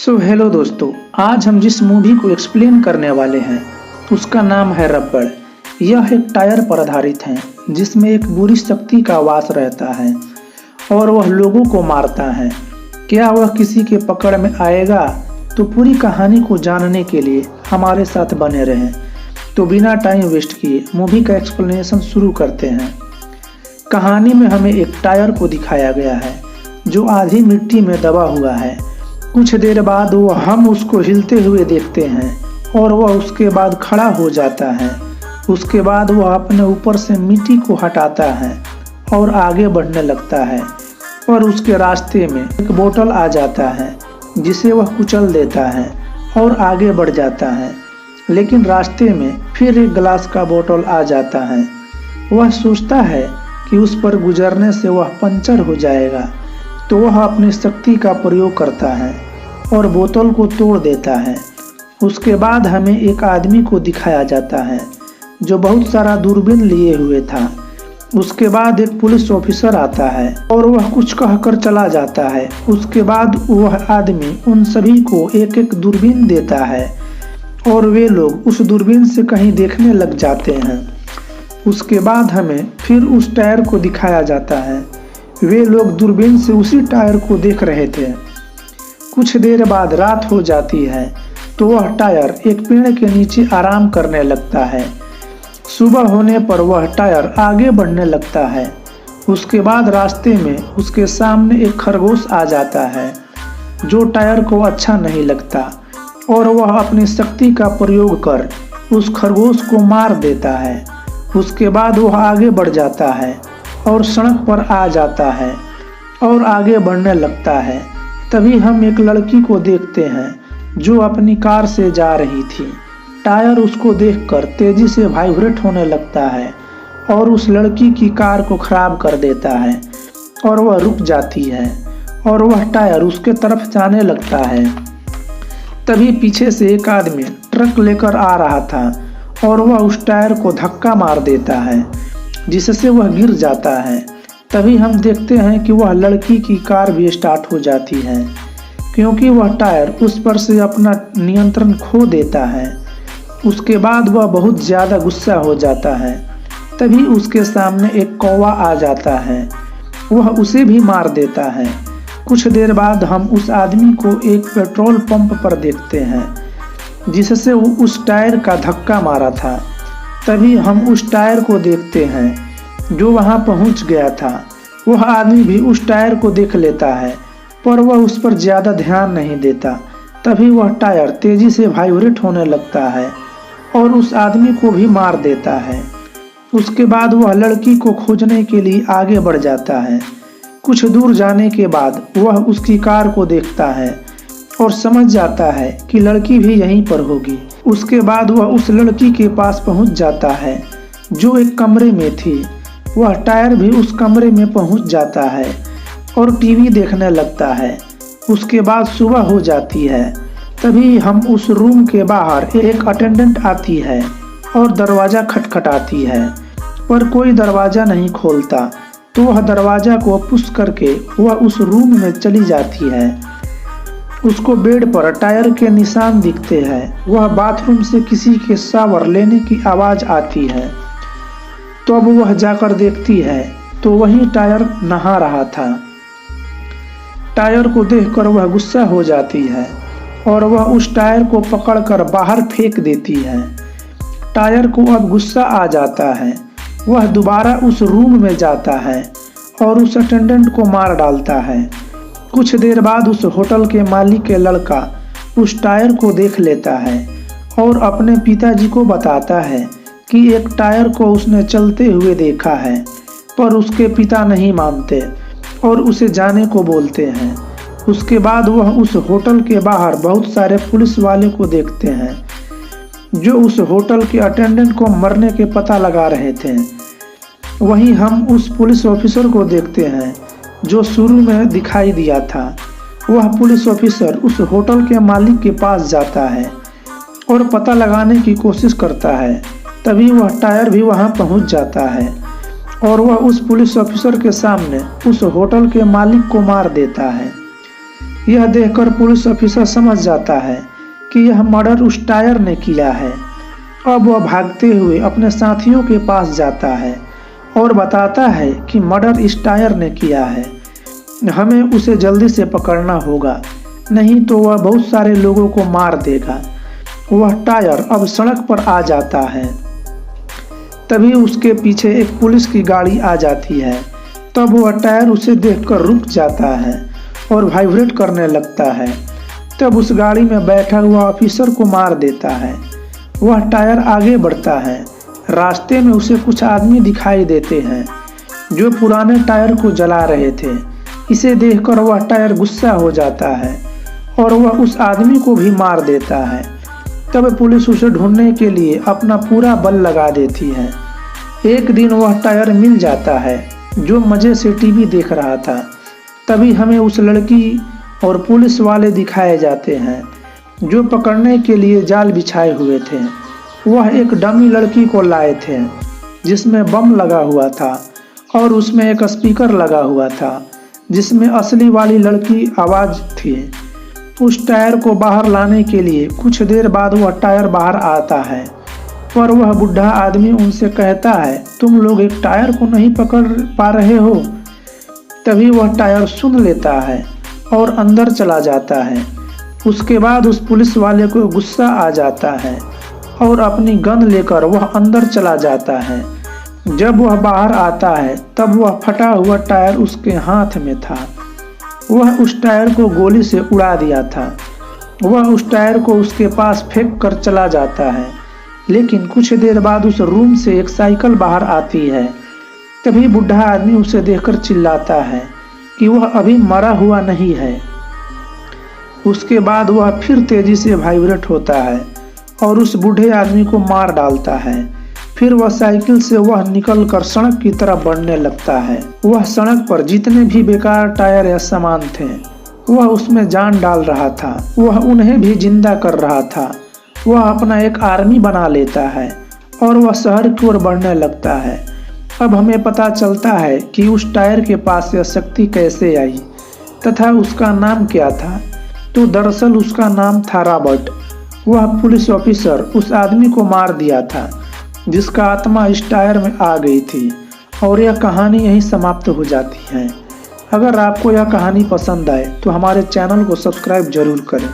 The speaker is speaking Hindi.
हेलो दोस्तों, आज हम जिस मूवी को एक्सप्लेन करने वाले हैं उसका नाम है रब्बर। यह एक टायर पर आधारित है जिसमें एक बुरी शक्ति का वास रहता है और वह लोगों को मारता है। क्या वह किसी के पकड़ में आएगा? तो पूरी कहानी को जानने के लिए हमारे साथ बने रहें। तो बिना टाइम वेस्ट किए मूवी का एक्सप्लेनेशन शुरू करते हैं। कहानी में हमें एक टायर को दिखाया गया है जो आधी मिट्टी में दबा हुआ है। कुछ देर बाद हम उसको हिलते हुए देखते हैं और वह उसके बाद खड़ा हो जाता है। उसके बाद वह अपने ऊपर से मिट्टी को हटाता है और आगे बढ़ने लगता है और उसके रास्ते में एक बोतल आ जाता है जिसे वह कुचल देता है और आगे बढ़ जाता है। लेकिन रास्ते में फिर एक ग्लास का बोतल आ जाता है। वह सोचता है कि उस पर गुजरने से वह पंचर हो जाएगा, तो वह अपनी शक्ति का प्रयोग करता है और बोतल को तोड़ देता है। उसके बाद हमें एक आदमी को दिखाया जाता है जो बहुत सारा दूरबीन लिए हुए था। उसके बाद एक पुलिस ऑफिसर आता है और वह कुछ कहकर चला जाता है। उसके बाद वह आदमी उन सभी को एक एक दूरबीन देता है और वे लोग उस दूरबीन से कहीं देखने लग जाते हैं। उसके बाद हमें फिर उस टायर को दिखाया जाता है। वे लोग दूरबीन से उसी टायर को देख रहे थे। कुछ देर बाद रात हो जाती है तो वह टायर एक पेड़ के नीचे आराम करने लगता है। सुबह होने पर वह टायर आगे बढ़ने लगता है। उसके बाद रास्ते में उसके सामने एक खरगोश आ जाता है जो टायर को अच्छा नहीं लगता और वह अपनी शक्ति का प्रयोग कर उस खरगोश को मार देता है। उसके बाद वह आगे बढ़ जाता है और सड़क पर आ जाता है और आगे बढ़ने लगता है। तभी हम एक लड़की को देखते हैं जो अपनी कार से जा रही थी। टायर उसको देखकर तेजी से वाइब्रेट होने लगता है और उस लड़की की कार को खराब कर देता है और वह रुक जाती है और वह टायर उसके तरफ जाने लगता है। तभी पीछे से एक आदमी ट्रक लेकर आ रहा था और वह उस टायर को धक्का मार देता है जिससे वह गिर जाता है। तभी हम देखते हैं कि वह लड़की की कार भी स्टार्ट हो जाती है क्योंकि वह टायर उस पर से अपना नियंत्रण खो देता है। उसके बाद वह बहुत ज़्यादा गुस्सा हो जाता है। तभी उसके सामने एक कौवा आ जाता है, वह उसे भी मार देता है। कुछ देर बाद हम उस आदमी को एक पेट्रोल पंप पर देखते हैं जिससे वो उस टायर का धक्का मारा था। तभी हम उस टायर को देखते हैं जो वहां पहुंच गया था। वह आदमी भी उस टायर को देख लेता है पर वह उस पर ज़्यादा ध्यान नहीं देता। तभी वह टायर तेजी से वाइब्रेट होने लगता है और उस आदमी को भी मार देता है। उसके बाद वह लड़की को खोजने के लिए आगे बढ़ जाता है। कुछ दूर जाने के बाद वह उसकी कार को देखता है और समझ जाता है कि लड़की भी यहीं पर होगी। उसके बाद वह उस लड़की के पास पहुंच जाता है जो एक कमरे में थी। वह टायर भी उस कमरे में पहुंच जाता है और टीवी देखने लगता है। उसके बाद सुबह हो जाती है। तभी हम उस रूम के बाहर एक अटेंडेंट आती है और दरवाज़ा खटखटाती है पर कोई दरवाज़ा नहीं खोलता। तो वह दरवाज़ा को पुश करके वह उस रूम में चली जाती है। उसको बेड पर टायर के निशान दिखते हैं। वह बाथरूम से किसी के शावर लेने की आवाज़ आती है। तो अब वह जाकर देखती है तो वही टायर नहा रहा था। टायर को देखकर वह गुस्सा हो जाती है और वह उस टायर को पकड़कर बाहर फेंक देती है। टायर को अब गुस्सा आ जाता है। वह दोबारा उस रूम में जाता है और उस अटेंडेंट को मार डालता है। कुछ देर बाद उस होटल के मालिक के लड़का उस टायर को देख लेता है और अपने पिताजी को बताता है कि एक टायर को उसने चलते हुए देखा है, पर उसके पिता नहीं मानते और उसे जाने को बोलते हैं। उसके बाद वह उस होटल के बाहर बहुत सारे पुलिस वाले को देखते हैं जो उस होटल के अटेंडेंट को मरने के पता लगा रहे थे। वहीं हम उस पुलिस ऑफिसर को देखते हैं जो शुरू में दिखाई दिया था। वह पुलिस ऑफिसर उस होटल के मालिक के पास जाता है और पता लगाने की कोशिश करता है। तभी वह टायर भी वहां पहुंच जाता है और वह उस पुलिस ऑफिसर के सामने उस होटल के मालिक को मार देता है। यह देखकर पुलिस ऑफिसर समझ जाता है कि यह मर्डर उस टायर ने किया है। अब वह भागते हुए अपने साथियों के पास जाता है और बताता है कि मर्डर इस टायर ने किया है। हमें उसे जल्दी से पकड़ना होगा, नहीं तो वह बहुत सारे लोगों को मार देगा। वह टायर अब सड़क पर आ जाता है। तभी उसके पीछे एक पुलिस की गाड़ी आ जाती है। तब वह टायर उसे देखकर रुक जाता है और वाइब्रेट करने लगता है। तब उस गाड़ी में बैठा हुआ ऑफिसर को मार देता है। वह टायर आगे बढ़ता है। रास्ते में उसे कुछ आदमी दिखाई देते हैं जो पुराने टायर को जला रहे थे। इसे देखकर वह टायर गुस्सा हो जाता है और वह उस आदमी को भी मार देता है। तब पुलिस उसे ढूंढने के लिए अपना पूरा बल लगा देती है। एक दिन वह टायर मिल जाता है जो मज़े से टीवी देख रहा था। तभी हमें उस लड़की और पुलिस वाले दिखाए जाते हैं जो पकड़ने के लिए जाल बिछाए हुए थे। वह एक डमी लड़की को लाए थे जिसमें बम लगा हुआ था और उसमें एक स्पीकर लगा हुआ था जिसमें असली वाली लड़की आवाज़ थी। उस टायर को बाहर लाने के लिए कुछ देर बाद वह टायर बाहर आता है, पर वह बुढ़ा आदमी उनसे कहता है, तुम लोग एक टायर को नहीं पकड़ पा रहे हो। तभी वह टायर सुन लेता है और अंदर चला जाता है। उसके बाद उस पुलिस वाले को गुस्सा आ जाता है और अपनी गन लेकर वह अंदर चला जाता है। जब वह बाहर आता है तब वह फटा हुआ टायर उसके हाथ में था। वह उस टायर को गोली से उड़ा दिया था। वह उस टायर को उसके पास फेंक कर चला जाता है, लेकिन कुछ देर बाद उस रूम से एक साइकिल बाहर आती है। तभी बुढ़ा आदमी उसे देखकर चिल्लाता है कि वह अभी मरा हुआ नहीं है। उसके बाद वह फिर तेजी से वाइब्रेट होता है और उस बूढ़े आदमी को मार डालता है। फिर वह साइकिल से वह निकलकर सड़क की तरफ बढ़ने लगता है। वह सड़क पर जितने भी बेकार टायर या सामान थे वह उसमें जान डाल रहा था। वह उन्हें भी जिंदा कर रहा था। वह अपना एक आर्मी बना लेता है और वह शहर की ओर बढ़ने लगता है। अब हमें पता चलता है कि उस टायर के पास यह शक्ति कैसे आई तथा उसका नाम क्या था। तो दरअसल उसका नाम था रॉबर्ट। वह पुलिस ऑफिसर उस आदमी को मार दिया था जिसका आत्मा इस टायर में आ गई थी। और यह कहानी यहीं समाप्त हो जाती है। अगर आपको यह कहानी पसंद आए तो हमारे चैनल को सब्सक्राइब जरूर करें।